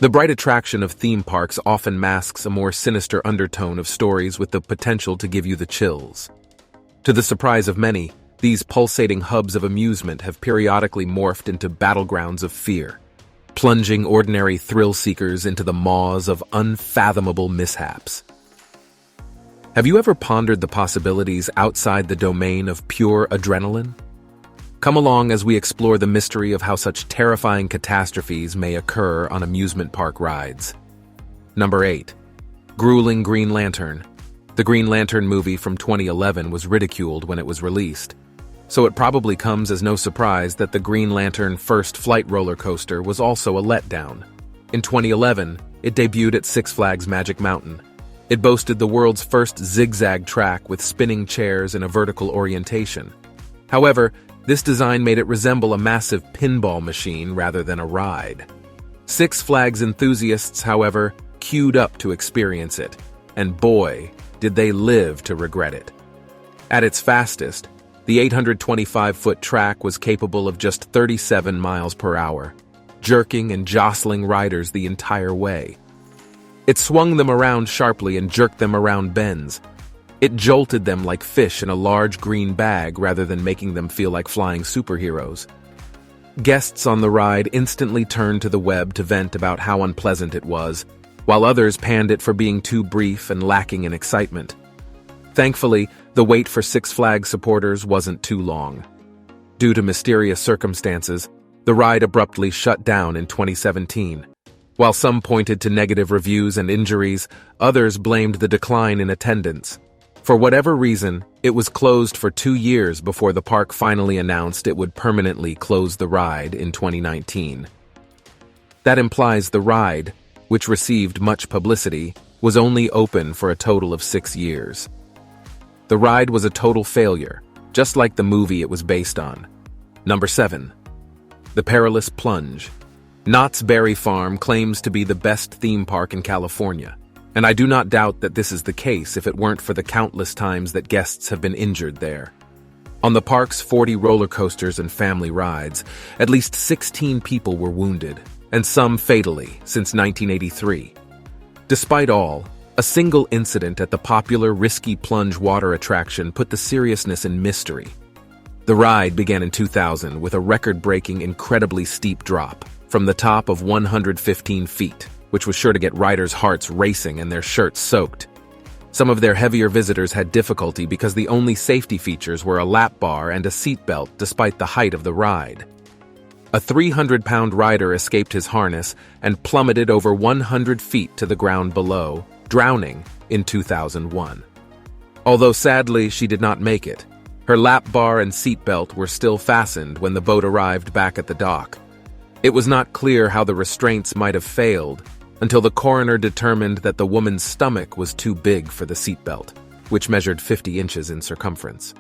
The bright attraction of theme parks often masks a more sinister undertone of stories with the potential to give you the chills. To the surprise of many, these pulsating hubs of amusement have periodically morphed into battlegrounds of fear, plunging ordinary thrill-seekers into the maws of unfathomable mishaps. Have you ever pondered the possibilities outside the domain of pure adrenaline? Come along as we explore the mystery of how such terrifying catastrophes may occur on amusement park rides. Number 8. Grueling Green Lantern. The Green Lantern movie from 2011 was ridiculed when it was released, so it probably comes as no surprise that the Green Lantern First Flight roller coaster was also a letdown. In 2011, it debuted at Six Flags Magic Mountain. It boasted the world's first zigzag track with spinning chairs in a vertical orientation. However, this design made it resemble a massive pinball machine rather than a ride. Six Flags enthusiasts, however, queued up to experience it, and boy, did they live to regret it. At its fastest, the 825-foot track was capable of just 37 miles per hour, jerking and jostling riders the entire way. It swung them around sharply and jerked them around bends. It jolted them like fish in a large green bag rather than making them feel like flying superheroes. Guests on the ride instantly turned to the web to vent about how unpleasant it was, while others panned it for being too brief and lacking in excitement. Thankfully, the wait for Six Flags supporters wasn't too long. Due to mysterious circumstances, the ride abruptly shut down in 2017. While some pointed to negative reviews and injuries, others blamed the decline in attendance. For whatever reason, it was closed for 2 years before the park finally announced it would permanently close the ride in 2019. That implies the ride, which received much publicity, was only open for a total of 6 years. The ride was a total failure, just like the movie it was based on. Number 7. The Perilous Plunge. Knott's Berry Farm claims to be the best theme park in California, and I do not doubt that this is the case if it weren't for the countless times that guests have been injured there. On the park's 40 roller coasters and family rides, at least 16 people were wounded, and some fatally, since 1983. Despite all, a single incident at the popular Risky Plunge water attraction put the seriousness in mystery. The ride began in 2000 with a record-breaking, incredibly steep drop from the top of 115 feet, which was sure to get riders' hearts racing and their shirts soaked. Some of their heavier visitors had difficulty because the only safety features were a lap bar and a seatbelt despite the height of the ride. A 300-pound rider escaped his harness and plummeted over 100 feet to the ground below, drowning in 2001. Although sadly she did not make it, her lap bar and seatbelt were still fastened when the boat arrived back at the dock. It was not clear how the restraints might have failed until the coroner determined that the woman's stomach was too big for the seatbelt, which measured 50 inches in circumference.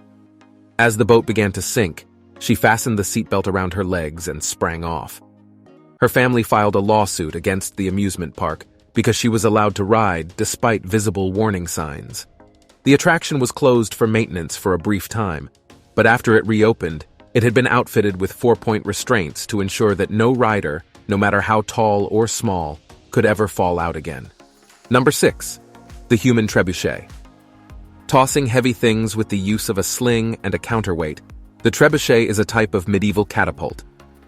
As the boat began to sink, she fastened the seatbelt around her legs and sprang off. Her family filed a lawsuit against the amusement park because she was allowed to ride despite visible warning signs. The attraction was closed for maintenance for a brief time, but after it reopened, it had been outfitted with 4-point restraints to ensure that no rider, no matter how tall or small, could ever fall out again. Number 6. The Human Trebuchet. Tossing heavy things with the use of a sling and a counterweight, the trebuchet is a type of medieval catapult.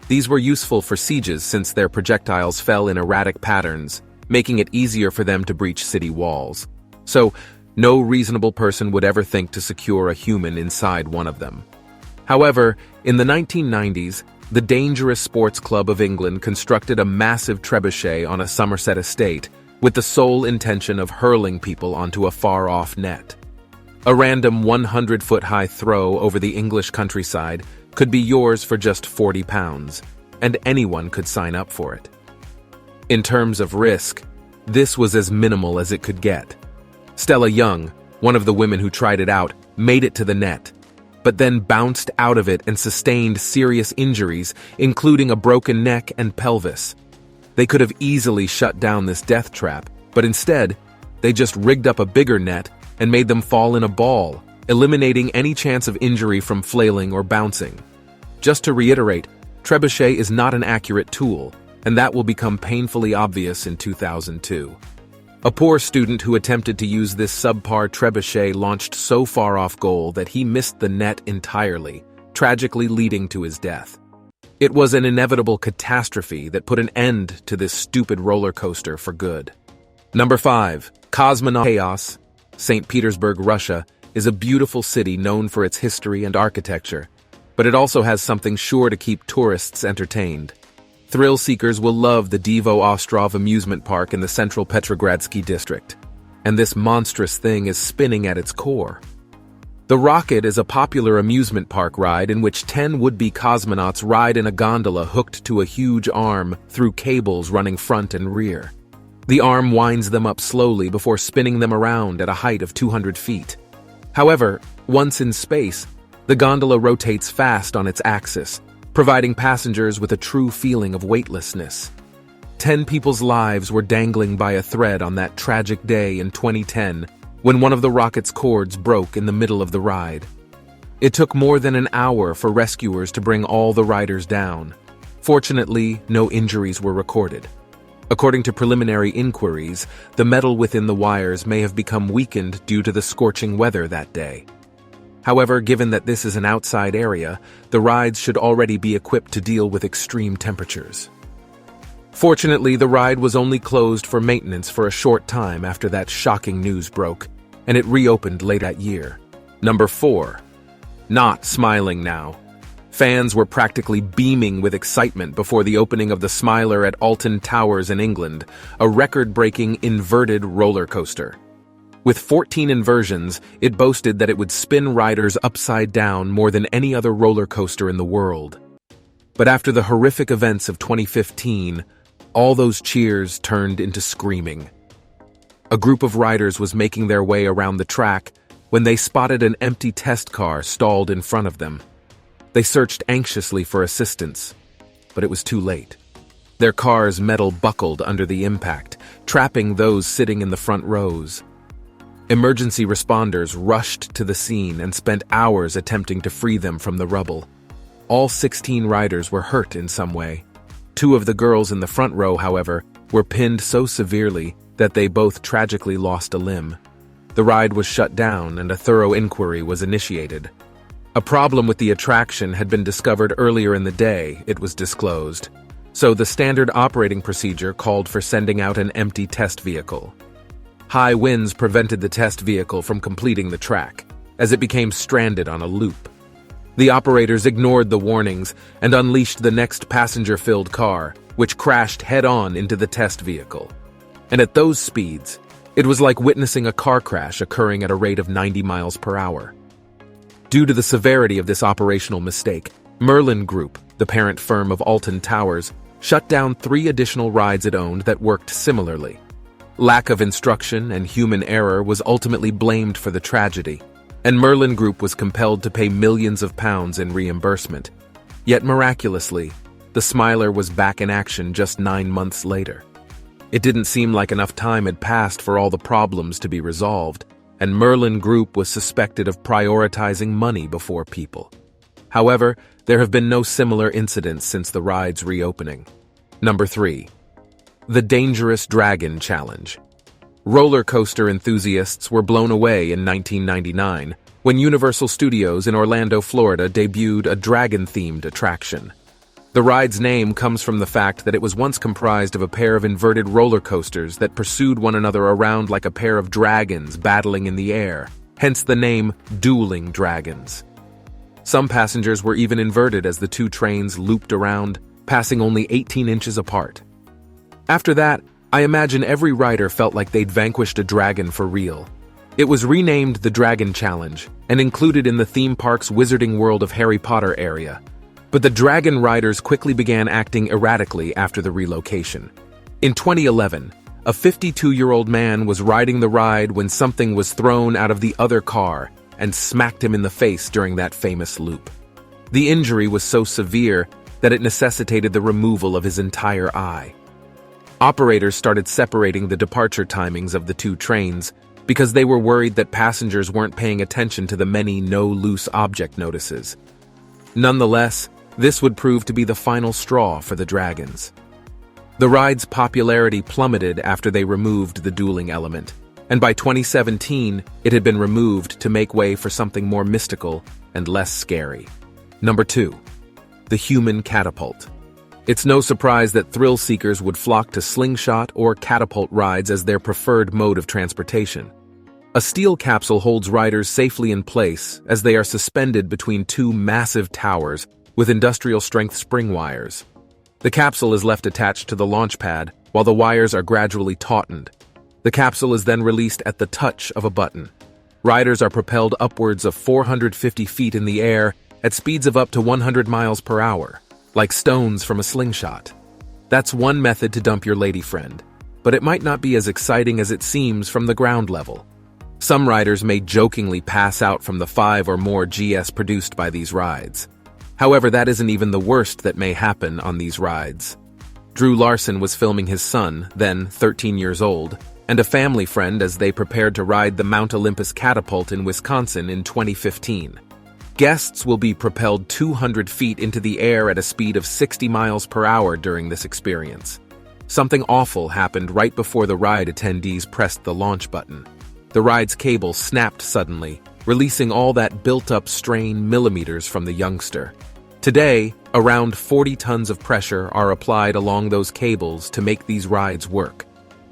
These were useful for sieges since their projectiles fell in erratic patterns, making it easier for them to breach city walls. So, no reasonable person would ever think to secure a human inside one of them. However, in the 1990s, the Dangerous Sports Club of England constructed a massive trebuchet on a Somerset estate with the sole intention of hurling people onto a far-off net. A random 100-foot-high throw over the English countryside could be yours for just £40, and anyone could sign up for it. In terms of risk, this was as minimal as it could get. Stella Young, one of the women who tried it out, made it to the net, but then bounced out of it and sustained serious injuries, including a broken neck and pelvis. They could have easily shut down this death trap, but instead, they just rigged up a bigger net and made them fall in a ball, eliminating any chance of injury from flailing or bouncing. Just to reiterate, trebuchet is not an accurate tool. and that will become painfully obvious in 2002. A poor student who attempted to use this subpar trebuchet launched so far off goal that he missed the net entirely, tragically leading to his death. It was an inevitable catastrophe that put an end to this stupid roller coaster for good. Number 5. Cosmonaut Chaos. St. Petersburg, Russia, is a beautiful city known for its history and architecture, but it also has something sure to keep tourists entertained. Thrill seekers will love the Divo Ostrov amusement park in the central Petrogradsky district, and this monstrous thing is spinning at its core. The Rocket is a popular amusement park ride in which 10 would-be cosmonauts ride in a gondola hooked to a huge arm through cables running front and rear. The arm winds them up slowly before spinning them around at a height of 200 feet. However, once in space, the gondola rotates fast on its axis, providing passengers with a true feeling of weightlessness. 10 people's lives were dangling by a thread on that tragic day in 2010 when one of the rocket's cords broke in the middle of the ride. It took more than an hour for rescuers to bring all the riders down. Fortunately, no injuries were recorded. According to preliminary inquiries, the metal within the wires may have become weakened due to the scorching weather that day. However, given that this is an outside area, the rides should already be equipped to deal with extreme temperatures. Fortunately, the ride was only closed for maintenance for a short time after that shocking news broke, and it reopened late that year. Number 4. Not Smiling Now. Fans were practically beaming with excitement before the opening of the Smiler at Alton Towers in England, a record-breaking inverted roller coaster. With 14 inversions, it boasted that it would spin riders upside down more than any other roller coaster in the world. But after the horrific events of 2015, all those cheers turned into screaming. A group of riders was making their way around the track when they spotted an empty test car stalled in front of them. They searched anxiously for assistance, but it was too late. Their car's metal buckled under the impact, trapping those sitting in the front rows. Emergency responders rushed to the scene and spent hours attempting to free them from the rubble. All 16 riders were hurt in some way. 2 of the girls in the front row, however, were pinned so severely that they both tragically lost a limb. The ride was shut down and a thorough inquiry was initiated. A problem with the attraction had been discovered earlier in the day, it was disclosed. So the standard operating procedure called for sending out an empty test vehicle. High winds prevented the test vehicle from completing the track, as it became stranded on a loop. The operators ignored the warnings and unleashed the next passenger-filled car, which crashed head-on into the test vehicle. And at those speeds, it was like witnessing a car crash occurring at a rate of 90 miles per hour. Due to the severity of this operational mistake, Merlin Group, the parent firm of Alton Towers, shut down 3 additional rides it owned that worked similarly. Lack of instruction and human error was ultimately blamed for the tragedy, and Merlin Group was compelled to pay millions of pounds in reimbursement. Yet miraculously, the Smiler was back in action just 9 months later. It didn't seem like enough time had passed for all the problems to be resolved, and Merlin Group was suspected of prioritizing money before people. However, there have been no similar incidents since the ride's reopening. Number 3. The Dangerous Dragon Challenge. Roller coaster enthusiasts were blown away in 1999 when Universal Studios in Orlando, Florida debuted a dragon-themed attraction. The ride's name comes from the fact that it was once comprised of a pair of inverted roller coasters that pursued one another around like a pair of dragons battling in the air, hence the name Dueling Dragons. Some passengers were even inverted as the 2 trains looped around, passing only 18 inches apart. After that, I imagine every rider felt like they'd vanquished a dragon for real. It was renamed the Dragon Challenge and included in the theme park's Wizarding World of Harry Potter area. But the dragon riders quickly began acting erratically after the relocation. In 2011, a 52-year-old man was riding the ride when something was thrown out of the other car and smacked him in the face during that famous loop. The injury was so severe that it necessitated the removal of his entire eye. Operators started separating the departure timings of the 2 trains because they were worried that passengers weren't paying attention to the many no loose object notices. Nonetheless, this would prove to be the final straw for the dragons. The ride's popularity plummeted after they removed the dueling element, and by 2017, it had been removed to make way for something more mystical and less scary. Number 2. The human catapult. It's no surprise that thrill seekers would flock to slingshot or catapult rides as their preferred mode of transportation. A steel capsule holds riders safely in place as they are suspended between two massive towers with industrial-strength spring wires. The capsule is left attached to the launch pad while the wires are gradually tautened. The capsule is then released at the touch of a button. Riders are propelled upwards of 450 feet in the air at speeds of up to 100 miles per hour, like stones from a slingshot. That's one method to dump your lady friend, but it might not be as exciting as it seems from the ground level. Some riders may jokingly pass out from the 5 or more GS produced by these rides. However, that isn't even the worst that may happen on these rides. Drew Larson was filming his son, then 13 years old, and a family friend as they prepared to ride the Mount Olympus catapult in Wisconsin in 2015. Guests will be propelled 200 feet into the air at a speed of 60 miles per hour during this experience. Something awful happened right before the ride attendees pressed the launch button. The ride's cable snapped suddenly, releasing all that built-up strain millimeters from the youngster. Today, around 40 tons of pressure are applied along those cables to make these rides work.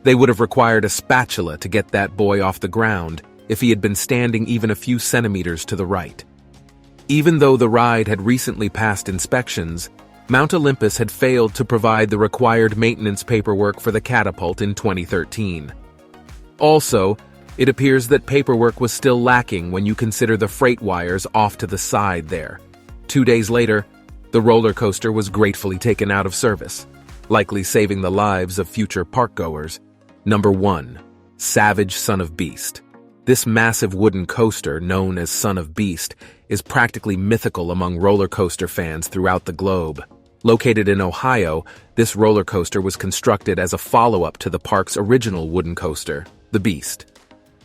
They would have required a spatula to get that boy off the ground if he had been standing even a few centimeters to the right. Even though the ride had recently passed inspections, Mount Olympus had failed to provide the required maintenance paperwork for the catapult in 2013. Also, it appears that paperwork was still lacking when you consider the freight wires off to the side there. 2 days later, the roller coaster was gratefully taken out of service, likely saving the lives of future parkgoers. Number 1. Savage Son of Beast. This massive wooden coaster, known as Son of Beast, is practically mythical among roller coaster fans throughout the globe. Located in Ohio, this roller coaster was constructed as a follow-up to the park's original wooden coaster, the Beast.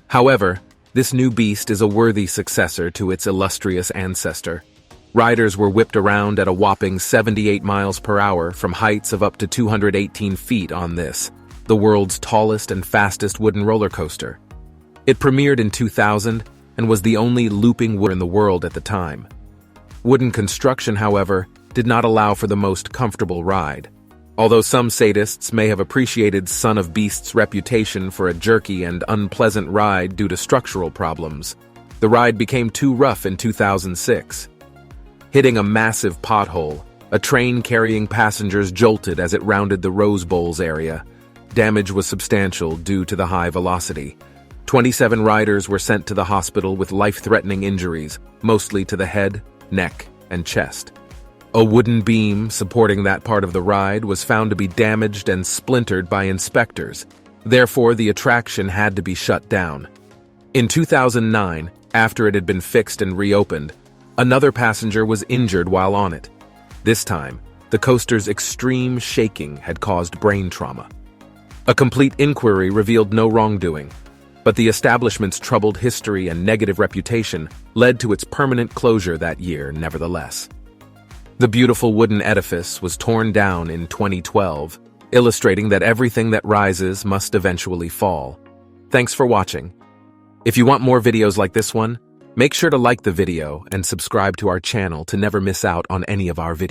However, this new beast is a worthy successor to its illustrious ancestor. Riders were whipped around at a whopping 78 miles per hour from heights of up to 218 feet on this, the world's tallest and fastest wooden roller coaster. It premiered in 2000 and was the only looping wood in the world at the time. Wooden construction, however, did not allow for the most comfortable ride. Although some sadists may have appreciated Son of Beast's reputation for a jerky and unpleasant ride due to structural problems, the ride became too rough in 2006. Hitting a massive pothole, a train carrying passengers jolted as it rounded the Rose Bowls area. Damage was substantial due to the high velocity. 27 riders were sent to the hospital with life-threatening injuries, mostly to the head, neck, and chest. A wooden beam supporting that part of the ride was found to be damaged and splintered by inspectors. Therefore, the attraction had to be shut down. In 2009, after it had been fixed and reopened, another passenger was injured while on it. This time, the coaster's extreme shaking had caused brain trauma. A complete inquiry revealed no wrongdoing, but the establishment's troubled history and negative reputation led to its permanent closure that year nevertheless. The beautiful wooden edifice was torn down in 2012, illustrating that everything that rises must eventually fall. Thanks for watching. If you want more videos like this one, make sure to like the video and subscribe to our channel to never miss out on any of our videos.